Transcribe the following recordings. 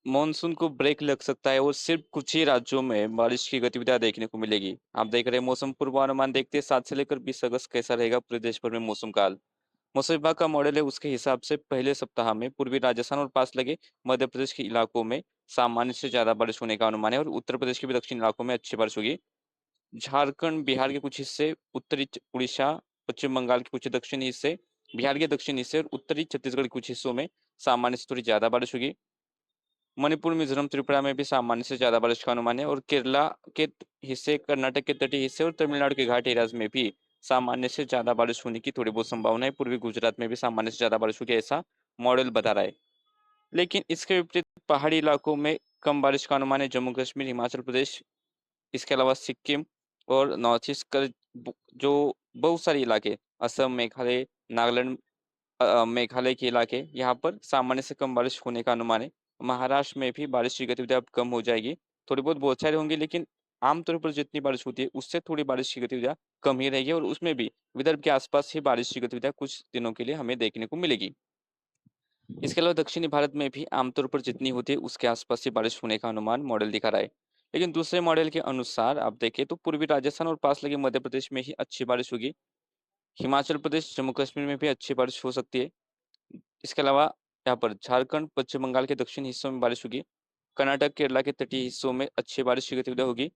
Monsoon को break लग सकता है और सिर्फ कुछ ही राज्यों में बारिश की गतिविधियां देखने को मिलेगी। आप देख रहे हैं मौसम पूर्वानुमान देखते हैं 7 से लेकर 20 अगस्त कैसा रहेगा पूरे देश भर में मौसम का हाल। मौसम विभाग का मॉडल है उसके हिसाब से पहले सप्ताह में पूर्वी राजस्थान और पास लगे मध्य प्रदेश के इलाकों में सामान्य से ज्यादा बारिश होने का अनुमान है और उत्तर प्रदेश के भी दक्षिण इलाकों में अच्छी बारिश होगी। झारखंड, बिहार के कुछ हिस्से, उड़ीसा, पश्चिम बंगाल के कुछ दक्षिणी हिस्से, बिहार के दक्षिणी हिस्से और उत्तरी छत्तीसगढ़ के कुछ हिस्सों में सामान्य से थोड़ी ज्यादा बारिश होगी। मणिपुर, मिजोरम, त्रिपुरा में भी सामान्य से ज्यादा बारिश का अनुमान है और केरला के हिस्से, कर्नाटक के तटीय हिस्से और तमिलनाडु के घाट एरियाज में भी सामान्य से ज्यादा बारिश होने की थोड़ी बहुत संभावना है। पूर्वी गुजरात में भी सामान्य से ज्यादा बारिश होगी ऐसा मॉडल बता रहा है। लेकिन इसके विपरीत पहाड़ी इलाकों में कम बारिश का अनुमान है। जम्मू कश्मीर, हिमाचल प्रदेश, इसके अलावा सिक्किम और नॉर्थ ईस्ट का जो बहुत सारे इलाके, असम, मेघालय, नागालैंड, मेघालय के इलाके, यहाँ पर सामान्य से कम बारिश होने का अनुमान है। महाराष्ट्र में भी बारिश की गतिविधियां अब कम हो जाएगी। थोड़ी बहुत बौछारें होंगी लेकिन आमतौर पर जितनी बारिश होती है उससे थोड़ी बारिश की गतिविधियां कम ही रहेगी और उसमें भी विदर्भ के आसपास ही बारिश की गतिविधियां कुछ दिनों के लिए हमें देखने को मिलेगी। इसके अलावा दक्षिणी भारत में भी आमतौर पर जितनी होती है उसके आसपास ही बारिश होने का अनुमान मॉडल दिखा रहा है। लेकिन दूसरे मॉडल के अनुसार आप देखें तो पूर्वी राजस्थान और पास लगे मध्य प्रदेश में ही अच्छी बारिश होगी। हिमाचल प्रदेश, जम्मू कश्मीर में भी अच्छी बारिश हो सकती है। इसके अलावा यहाँ पर झारखंड, पश्चिम बंगाल के दक्षिणी हिस्सों में बारिश होगी। कर्नाटक, केरला के तटीय हिस्सों में अच्छी बारिश की गतिविधि होगी।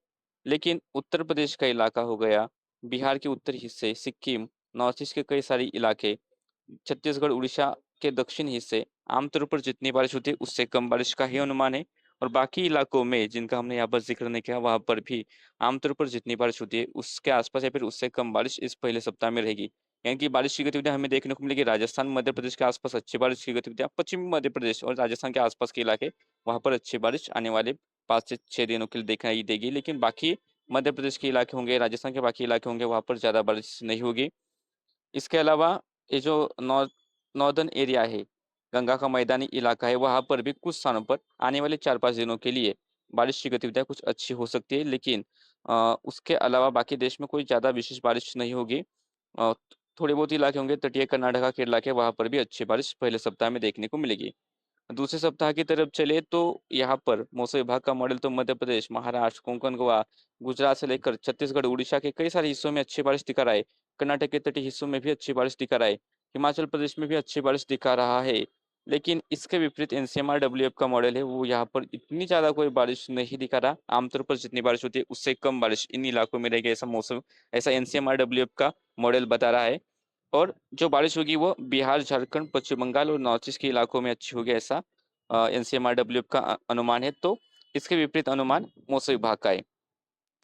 लेकिन उत्तर प्रदेश का इलाका हो गया, बिहार के उत्तरी हिस्से, सिक्किम, नॉर्थ ईस्ट के कई सारे इलाके, छत्तीसगढ़, उड़ीसा के दक्षिणी हिस्से, आमतौर पर जितनी बारिश होती है उससे कम बारिश का ही अनुमान है। और बाकी इलाकों में जिनका हमने यहाँ पर जिक्र नहीं किया वहां पर भी आमतौर पर जितनी बारिश होती है उसके आसपास या फिर उससे कम बारिश इस पहले सप्ताह में रहेगी। यानी कि बारिश की गतिविधियां हमें देखने को मिलेगी राजस्थान, मध्य प्रदेश के आसपास अच्छी बारिश की गतिविधियां, पश्चिमी मध्य प्रदेश और राजस्थान के आसपास के इलाके वहां पर अच्छी बारिश आने वाले 5 से 6 दिनों के लिए दिखाई देगी। लेकिन बाकी मध्य प्रदेश के इलाके होंगे, राजस्थान के बाकी इलाके होंगे वहां पर ज्यादा बारिश नहीं होगी। इसके अलावा ये जो नॉर्दर्न एरिया है, गंगा का मैदानी इलाका है, वहां पर भी कुछ स्थानों पर आने वाले 4-5 दिनों के लिए बारिश की गतिविधियां कुछ अच्छी हो सकती है। लेकिन उसके अलावा बाकी देश में कोई ज्यादा विशेष बारिश नहीं होगी। अ, थोड़े बहुत इलाके होंगे तटीय कर्नाटका के इलाके, वहां पर भी अच्छी बारिश पहले सप्ताह में देखने को मिलेगी। दूसरे सप्ताह की तरफ चले तो यहाँ पर मौसम विभाग का मॉडल तो मध्य प्रदेश, महाराष्ट्र, कोंकण, गोवा, गुजरात से लेकर छत्तीसगढ़, उड़ीसा के कई सारे हिस्सों में अच्छी बारिश दिखा रहा है। कर्नाटक के तटीय हिस्सों में भी अच्छी बारिश दिखा रहा है। हिमाचल प्रदेश में भी अच्छी बारिश दिखा रहा है। लेकिन इसके विपरीत एनसीएमआर-डब्ल्यूएफ का मॉडल है वो यहाँ पर इतनी ज्यादा कोई बारिश नहीं दिखा रहा। आमतौर पर जितनी बारिश होती है उससे कम बारिश इन इलाकों में रहेगी ऐसा मौसम, ऐसा एनसीएमआर-डब्ल्यूएफ का मॉडल बता रहा है। और जो बारिश होगी वो बिहार, झारखंड, पश्चिम बंगाल और नॉर्थ ईस्ट के इलाकों में अच्छी होगी ऐसा एनसीएमआर-डब्ल्यूएफ का अनुमान है। तो इसके विपरीत अनुमान मौसम विभाग का है।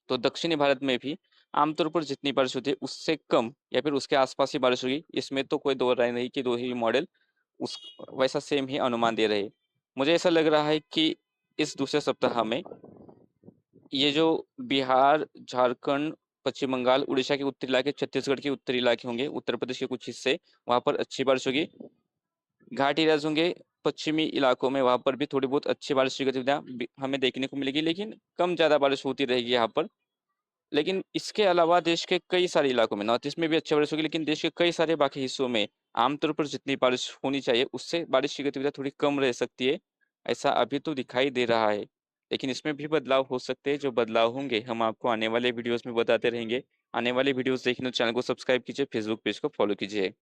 तो दक्षिणी भारत में भी आमतौर पर जितनी बारिश होती है उससे कम या फिर उसके आसपास ही बारिश होगी। इसमें तो कोई दो राय नहीं कि दो ही मॉडल उस वैसा सेम ही अनुमान दे रहे हैं। मुझे ऐसा लग रहा है कि इस दूसरे सप्ताह में ये जो बिहार, झारखंड, पश्चिम बंगाल, उड़ीसा के उत्तरी इलाके, छत्तीसगढ़ के उत्तरी इलाके होंगे, उत्तर प्रदेश के कुछ हिस्से, वहां पर अच्छी बारिश होगी। घाटी एरियाज होंगे पश्चिमी इलाकों में, वहां पर भी थोड़ी बहुत अच्छी बारिश की गतिविधियां हमें देखने को मिलेगी लेकिन कम ज्यादा बारिश होती रहेगी यहाँ पर। लेकिन इसके अलावा देश के कई सारे इलाकों में, नॉर्थ ईस्ट में भी अच्छी बारिश होगी लेकिन देश के कई सारे बाकी हिस्सों में आमतौर पर जितनी बारिश होनी चाहिए उससे बारिश की गतिविधियां थोड़ी कम रह सकती है ऐसा अभी तो दिखाई दे रहा है। लेकिन इसमें भी बदलाव हो सकते हैं, जो बदलाव होंगे हम आपको आने वाले वीडियोस में बताते रहेंगे। आने वाले वीडियोस देखने चैनल को सब्सक्राइब कीजिए, फेसबुक पेज को फॉलो कीजिए।